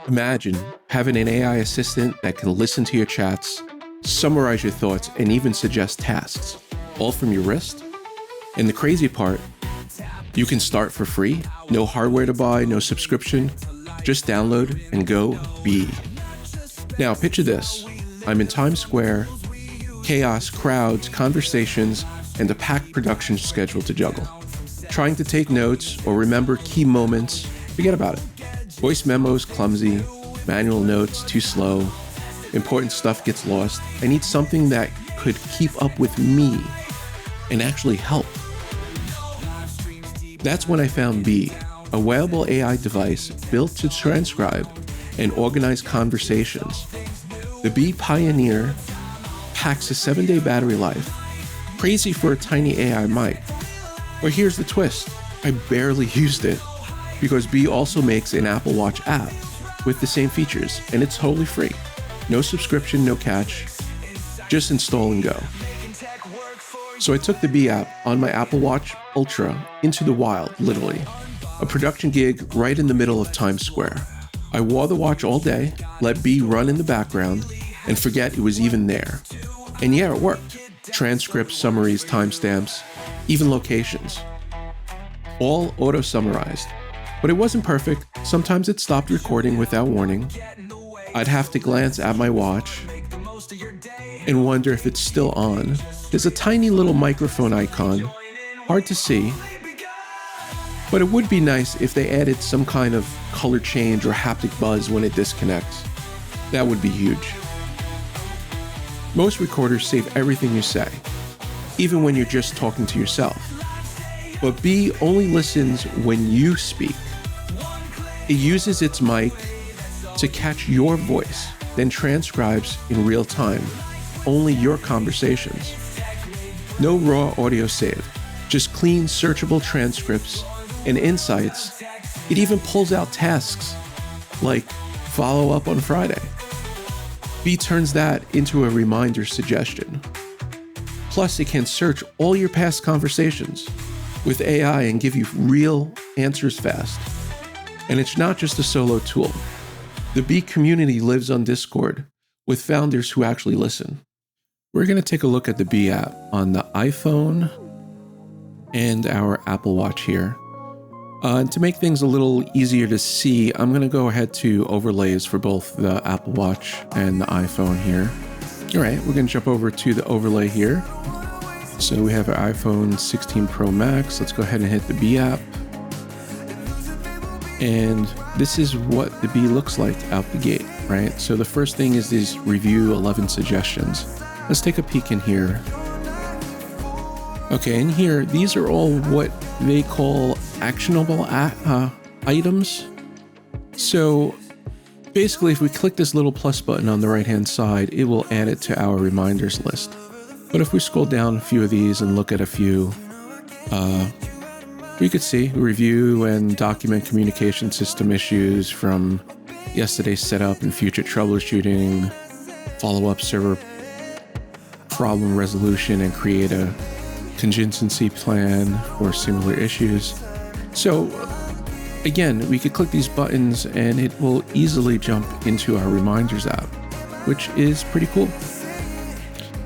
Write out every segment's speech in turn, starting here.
Imagine having an AI assistant that can listen to your chats, summarize your thoughts, and even suggest tasks, all from your wrist. And the crazy part, you can start for free, no hardware to buy, no subscription, just download and go be. Now picture this, I'm in Times Square, chaos, crowds, conversations, and a packed production schedule to juggle. Trying to take notes or remember key moments, forget about it. Voice memos clumsy, manual notes too slow, important stuff gets lost. I need something that could keep up with me and actually help. That's when I found Bee, a wearable AI device built to transcribe and organize conversations. The Bee Pioneer packs a 7-day battery life, crazy for a tiny AI mic. But here's the twist, I barely used it because Bee also makes an Apple Watch app with the same features, and it's totally free. No subscription, no catch, just install and go. So I took the Bee app on my Apple Watch Ultra into the wild, literally. A production gig right in the middle of Times Square. I wore the watch all day, let Bee run in the background, and forget it was even there. And yeah, it worked. Transcripts, summaries, timestamps, even locations. All auto-summarized. But it wasn't perfect. Sometimes it stopped recording without warning. I'd have to glance at my watch and wonder if it's still on. There's a tiny little microphone icon, hard to see, but it would be nice if they added some kind of color change or haptic buzz when it disconnects. That would be huge. Most recorders save everything you say, even when you're just talking to yourself. But Bee only listens when you speak. It uses its mic to catch your voice, then transcribes in real time only your conversations. No raw audio save, just clean searchable transcripts and insights. It even pulls out tasks like follow up on Friday. Bee turns that into a reminder suggestion. Plus, it can search all your past conversations with AI and give you real answers fast. And it's not just a solo tool. The Bee community lives on Discord with founders who actually listen. We're going to take a look at the Bee app on the iPhone and our Apple Watch here. And to make things a little easier to see, I'm going to go ahead to overlays for both the Apple Watch and the iPhone here. All right, we're going to jump over to the overlay here. So we have our iPhone 16 Pro Max. Let's go ahead and hit the Bee app. And this is what the Bee looks like out the gate, right? So the first thing is these review 11 suggestions. Let's take a peek in here. Okay, in here, these are all what they call actionable items. So basically, if we click this little plus button on the right-hand side, it will add it to our reminders list. But if we scroll down a few of these and look at a few, we could see review and document communication system issues from yesterday's setup and future troubleshooting, follow-up server problem resolution, and create a contingency plan for similar issues. So again, we could click these buttons and it will easily jump into our reminders app, which is pretty cool.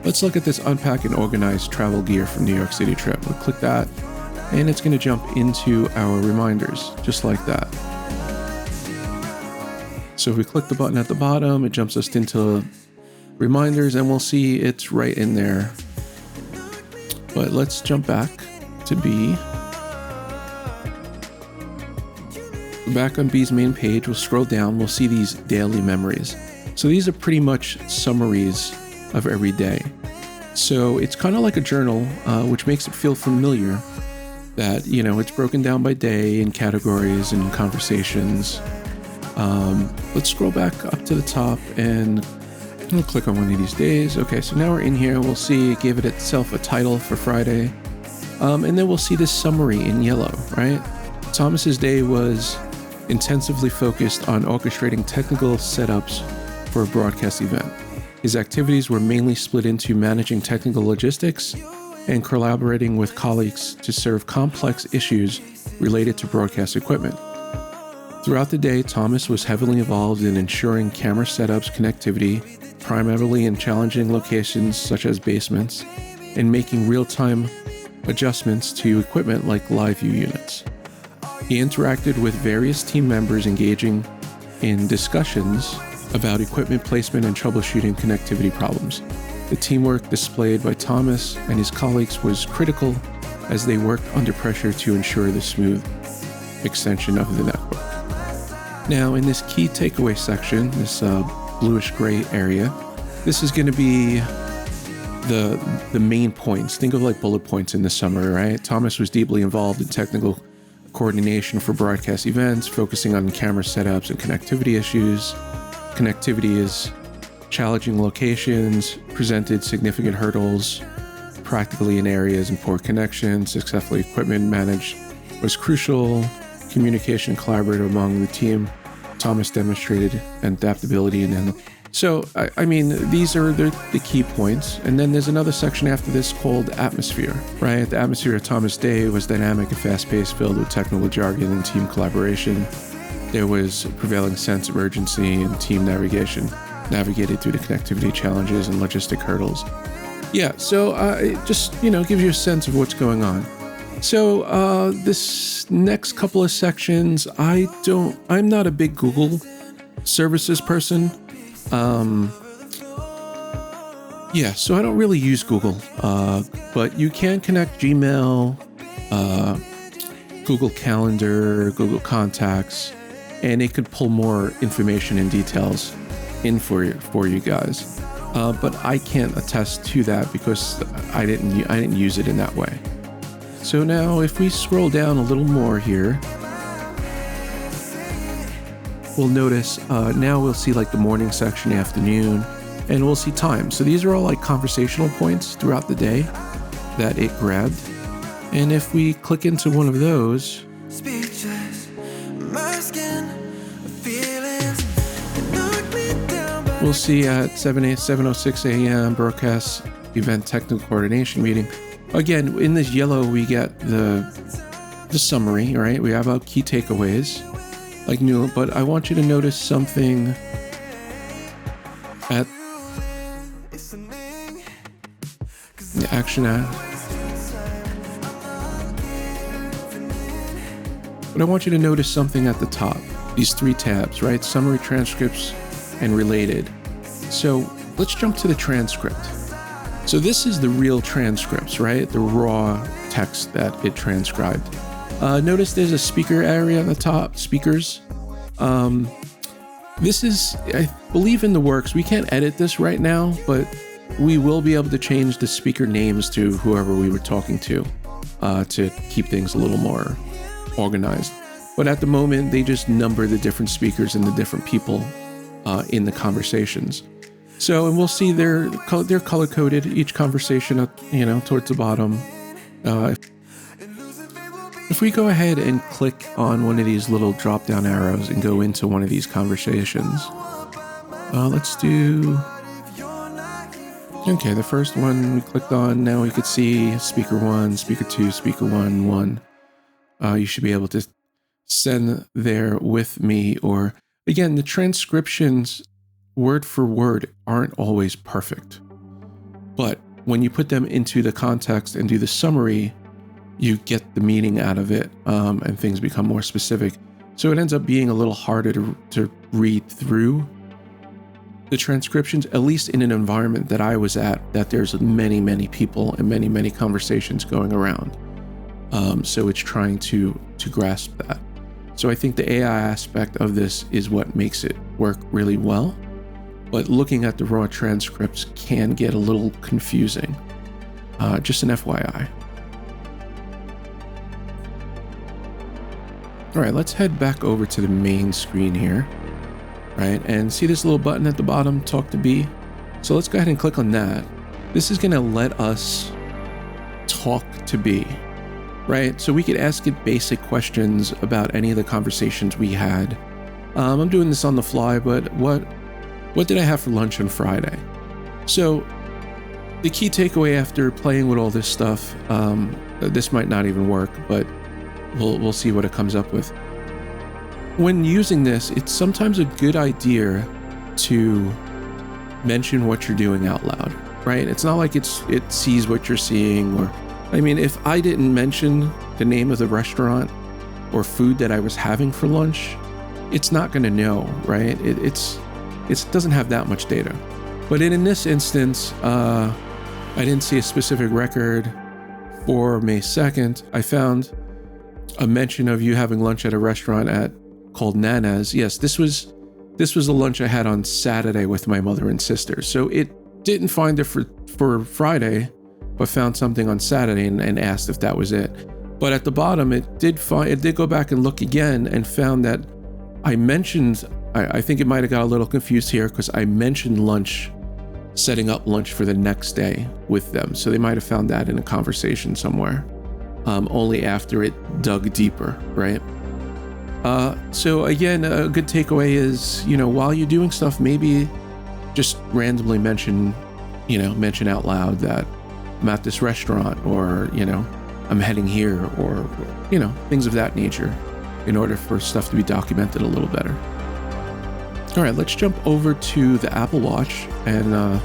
Let's look at this unpack and organize travel gear from New York City trip. We'll click that and it's going to jump into our reminders just like that. So if we click the button at the bottom, it jumps us into reminders and we'll see it's right in there. But let's jump back to Bee. Back on Bee's main page, we'll scroll down, we'll see these daily memories. So these are pretty much summaries of every day. So it's kind of like a journal, which makes it feel familiar that, you know, it's broken down by day and categories and conversations. Let's scroll back up to the top and we'll click on one of these days. Okay, so now we're in here. We'll see it gave it itself a title for Friday. And then we'll see this summary in yellow, right? Thomas's day was intensively focused on orchestrating technical setups for a broadcast event. His activities were mainly split into managing technical logistics and collaborating with colleagues to serve complex issues related to broadcast equipment. Throughout the day, Thomas was heavily involved in ensuring camera setups, connectivity, primarily in challenging locations such as basements, and making real-time adjustments to equipment like live view units. He interacted with various team members, engaging in discussions about equipment placement and troubleshooting connectivity problems. The teamwork displayed by Thomas and his colleagues was critical as they worked under pressure to ensure the smooth extension of the network. Now, in this key takeaway section, this bluish-gray area, this is going to be the main points. Think of like bullet points in the summary, right? Thomas was deeply involved in technical coordination for broadcast events, focusing on camera setups and connectivity issues. Connectivity is challenging locations, presented significant hurdles, practically in areas in poor connection. Successful equipment managed was crucial. Communication collaborative among the team. Thomas demonstrated adaptability and so I mean, these are the key points. And then there's another section after this called atmosphere, right? The atmosphere of Thomas' day was dynamic and fast-paced, filled with technical jargon and team collaboration. There was a prevailing sense of urgency and team navigation, navigated through the connectivity challenges and logistic hurdles. Yeah, so it just, gives you a sense of what's going on. So this next couple of sections, I'm not a big Google services person. So I don't really use Google, but you can connect Gmail, Google Calendar, Google Contacts, and it could pull more information and details in for you guys. But I can't attest to that because I didn't use it in that way. So now if we scroll down a little more here, we'll notice now we'll see like the morning section, afternoon, and we'll see time. So these are all like conversational points throughout the day that it grabbed. And if we click into one of those, we'll see at 7:06 a.m. broadcast event technical coordination meeting. Again, in this yellow, we get the summary, right? We have our key takeaways, like new, but I want you to notice something at the action ad. But I want you to notice something at the top, these three tabs, right? Summary, transcripts, and related. So let's jump to the transcript. So this is the real transcripts, right? The raw text that it transcribed. Notice there's a speaker area at the top, speakers. This is, I believe, in the works. We can't edit this right now, but we will be able to change the speaker names to whoever we were talking to keep things a little more organized. But at the moment, they just number the different speakers and the different people in the conversations. So, and we'll see they're color coded, each conversation up, towards the bottom. If we go ahead and click on one of these little drop down arrows and go into one of these conversations, let's do, okay, the first one we clicked on, now we could see speaker 1, speaker 2, speaker 1. You should be able to send there with me, or again, the transcriptions word for word aren't always perfect, but when you put them into the context and do the summary, you get the meaning out of it, and things become more specific. So it ends up being a little harder to read through the transcriptions, at least in an environment that I was at, that there's many people and many conversations going around. So it's trying to grasp that. So I think the AI aspect of this is what makes it work really well. But looking at the raw transcripts can get a little confusing. Just an FYI. All right, let's head back over to the main screen here, right? And see this little button at the bottom, Talk to B? So let's go ahead and click on that. This is gonna let us talk to B, right? So we could ask it basic questions about any of the conversations we had. I'm doing this on the fly, but what did I have for lunch on Friday? So the key takeaway after playing with all this stuff, this might not even work, but we'll see what it comes up with. when using this, it's sometimes a good idea to mention what you're doing out loud, right? It's not like it sees what you're seeing, or, I mean, if I didn't mention the name of the restaurant or food that I was having for lunch, it's not going to know, right? It doesn't have that much data. But in this instance, I didn't see a specific record for May 2nd. I found a mention of you having lunch at a restaurant called Nana's. Yes, this was the lunch I had on Saturday with my mother and sister. So it didn't find it for Friday, but found something on Saturday and asked if that was it. But at the bottom, it did go back and look again and found that I mentioned, I think it might have got a little confused here because I mentioned lunch, setting up lunch for the next day with them. So they might have found that in a conversation somewhere, only after it dug deeper, right? So again, a good takeaway is, while you're doing stuff, maybe just randomly mention out loud that I'm at this restaurant, or, I'm heading here, or, things of that nature, in order for stuff to be documented a little better. All right, let's jump over to the Apple Watch and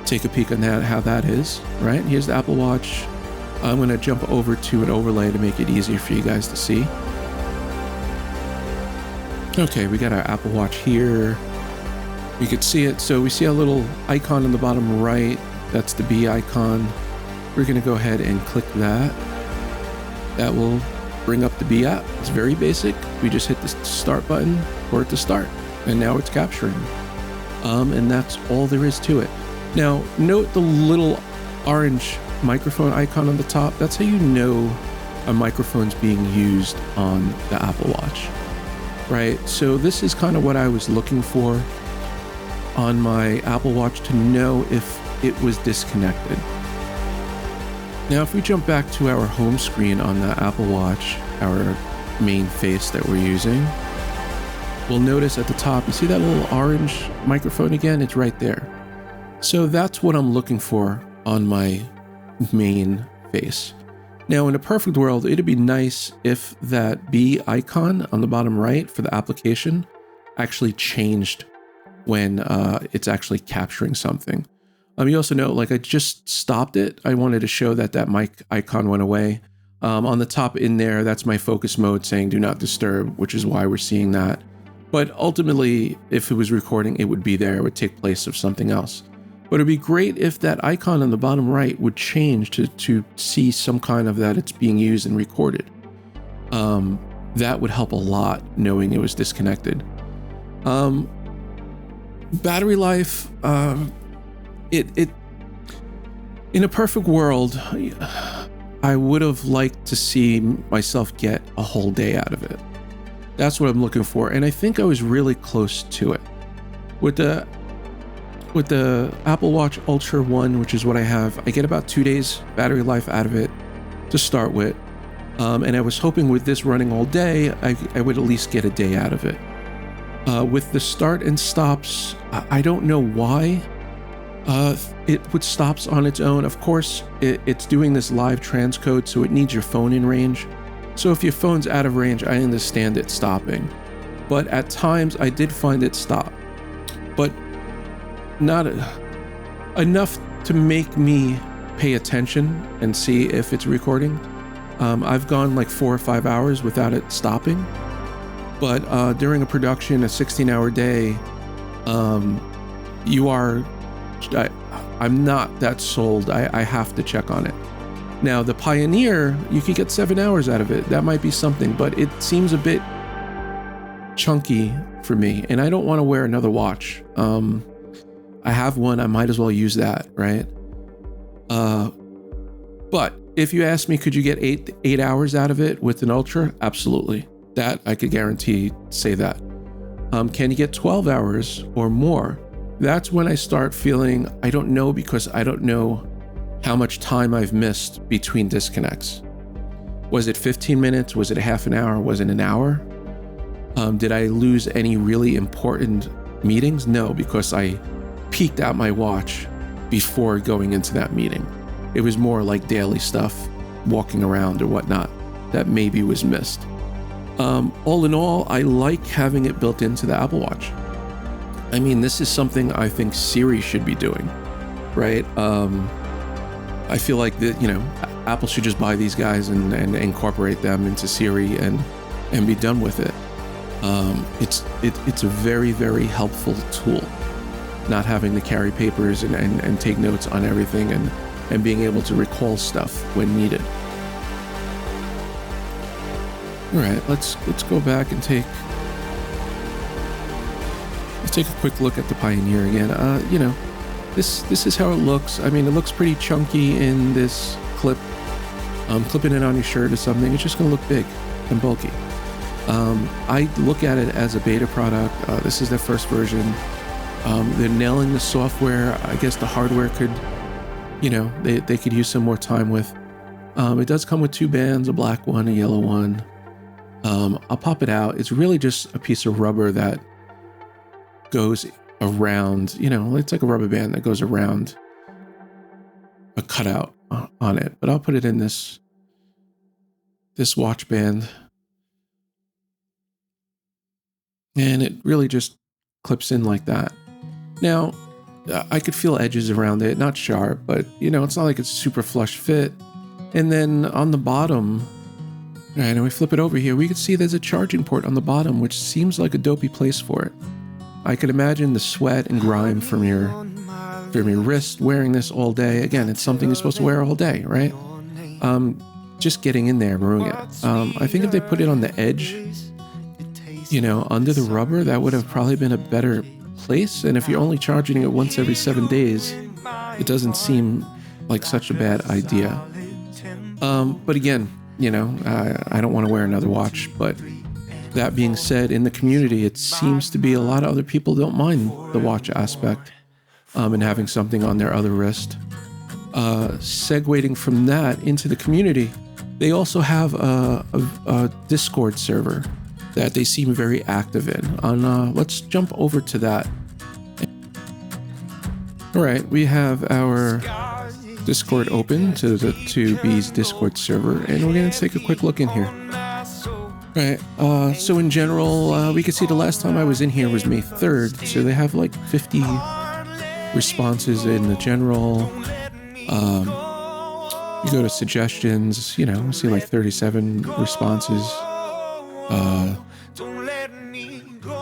take a peek on how that is, right? Here's the Apple Watch. I'm going to jump over to an overlay to make it easier for you guys to see. Okay, we got our Apple Watch here. You could see it. So we see a little icon in the bottom right. That's the B icon. We're going to go ahead and click that. That will bring up the B app. It's very basic. We just hit the start button for it to start. And now it's capturing. And that's all there is to it. Now, note the little orange microphone icon on the top. That's how you know a microphone's being used on the Apple Watch, right? So this is kind of what I was looking for on my Apple Watch, to know if it was disconnected. Now, if we jump back to our home screen on the Apple Watch, our main face that we're using, we'll notice at the top, you see that little orange microphone again? It's right there. So that's what I'm looking for on my main face. Now, in a perfect world, it'd be nice if that B icon on the bottom right for the application actually changed when it's actually capturing something. You also note, like, I just stopped it. I wanted to show that mic icon went away. On the top in there, that's my focus mode saying do not disturb, which is why we're seeing that. But ultimately, if it was recording, it would be there. It would take place of something else. But it'd be great if that icon on the bottom right would change to see some kind of that it's being used and recorded. That would help a lot, knowing it was disconnected. Battery life, it in a perfect world, I would have liked to see myself get a whole day out of it. That's what I'm looking for, and I think I was really close to it. With the Apple Watch Ultra 1, which is what I have, I get about 2 days battery life out of it to start with. And I was hoping with this running all day, I would at least get a day out of it. With the start and stops, I don't know why it would stops on its own. Of course, it's doing this live transcode, so it needs your phone in range. So if your phone's out of range, I understand it stopping. But at times, I did find it stop. But not enough to make me pay attention and see if it's recording. I've gone like 4 or 5 hours without it stopping. But during a production, a 16-hour day, I'm not that sold. I have to check on it. Now, the Pioneer, you could get 7 hours out of it. That might be something, but it seems a bit chunky for me, and I don't want to wear another watch. I have one, I might as well use that, right? But if you ask me, could you get eight hours out of it with an Ultra? Absolutely. That I could guarantee, say that. Can you get 12 hours or more? That's when I start feeling, I don't know, because I don't know how much time I've missed between disconnects. Was it 15 minutes? Was it a half an hour? Was it an hour? Did I lose any really important meetings? No, because I peeked out my watch before going into that meeting. It was more like daily stuff, walking around or whatnot, that maybe was missed. All in all, I like having it built into the Apple Watch. I mean, this is something I think Siri should be doing, right? I feel like that, Apple should just buy these guys and incorporate them into Siri and be done with it. It's a very, very helpful tool, not having to carry papers and take notes on everything and being able to recall stuff when needed. All right, let's go back and take a quick look at the Pioneer again. This is how it looks. I mean, it looks pretty chunky in this clip. Clipping it on your shirt or something, it's just going to look big and bulky. I look at it as a beta product. This is their first version. They're nailing the software. I guess the hardware could, they could use some more time with. It does come with 2 bands, a black one, a yellow one. I'll pop it out. It's really just a piece of rubber that goes around, it's like a rubber band that goes around a cutout on it. But I'll put it in this watch band. And it really just clips in like that. Now, I could feel edges around it, not sharp, but it's not like it's super flush fit. And then on the bottom, and we flip it over here, we can see there's a charging port on the bottom, which seems like a dopey place for it. I could imagine the sweat and grime from your wrist wearing this all day. Again, it's something you're supposed to wear all day, right? Just getting in there, ruining it. I think if they put it on the edge, under the rubber, that would have probably been a better place. And if you're only charging it once every 7 days, it doesn't seem like such a bad idea. But again, I don't want to wear another watch. But that being said, in the community, it seems to be a lot of other people don't mind the watch aspect and having something on their other wrist. Segueing from that into the community, they also have a Discord server that they seem very active in. Let's jump over to that. All right, we have our Discord open to the 2B's Discord server, and we're going to take a quick look in here. All right, so in general, we can see the last time I was in here was May 3rd, so they have like 50 responses in the general. You go to suggestions, we see like 37 responses.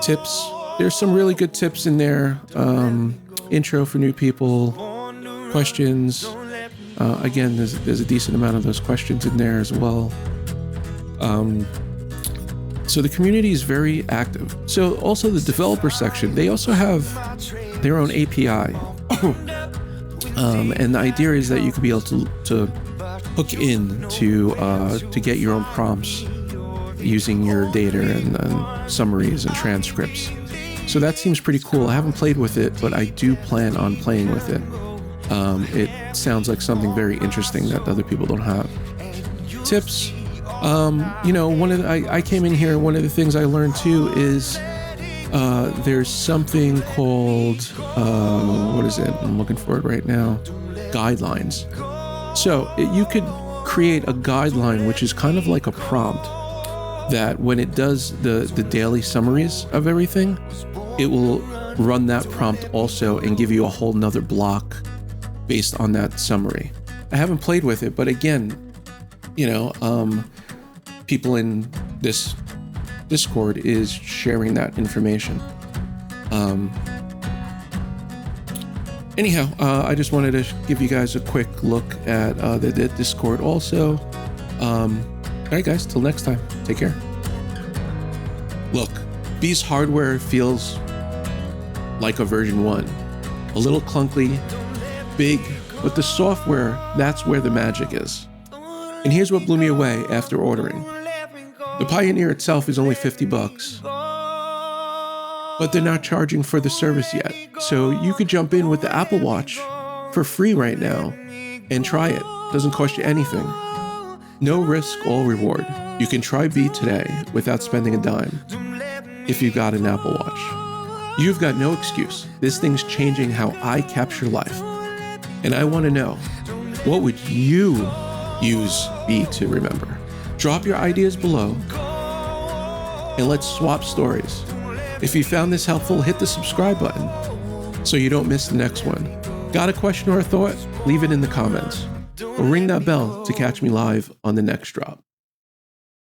Tips. There's some really good tips in there. Intro for new people, questions. Again, there's a decent amount of those questions in there as well. So the community is very active. So also the developer section, they also have their own API. And the idea is that you could be able to hook in to get your own prompts using your data and summaries and transcripts. So that seems pretty cool. I haven't played with it, but I do plan on playing with it. It sounds like something very interesting that other people don't have. Tips. I came in here, one of the things I learned too is there's something called, what is it? I'm looking for it right now. Guidelines. So you could create a guideline, which is kind of like a prompt that when it does the daily summaries of everything, it will run that prompt also and give you a whole nother block based on that summary. I haven't played with it, but again, people in this Discord is sharing that information. Anyhow, I just wanted to give you guys a quick look at the Discord also. All right, guys, till next time, take care. Look, Bee's hardware feels like a version 1. A little clunky, big, but the software, that's where the magic is. And here's what blew me away after ordering. The Pioneer itself is only $50, but they're not charging for the service yet. So you could jump in with the Apple Watch for free right now and try it. Doesn't cost you anything. No risk, all reward. You can try Bee today without spending a dime if you've got an Apple Watch. You've got no excuse. This thing's changing how I capture life. And I want to know, what would you use Bee to remember? Drop your ideas below. and let's swap stories. If you found this helpful, hit the subscribe button so you don't miss the next one. Got a question or a thought? Leave it in the comments, or ring that bell to catch me live on the next drop.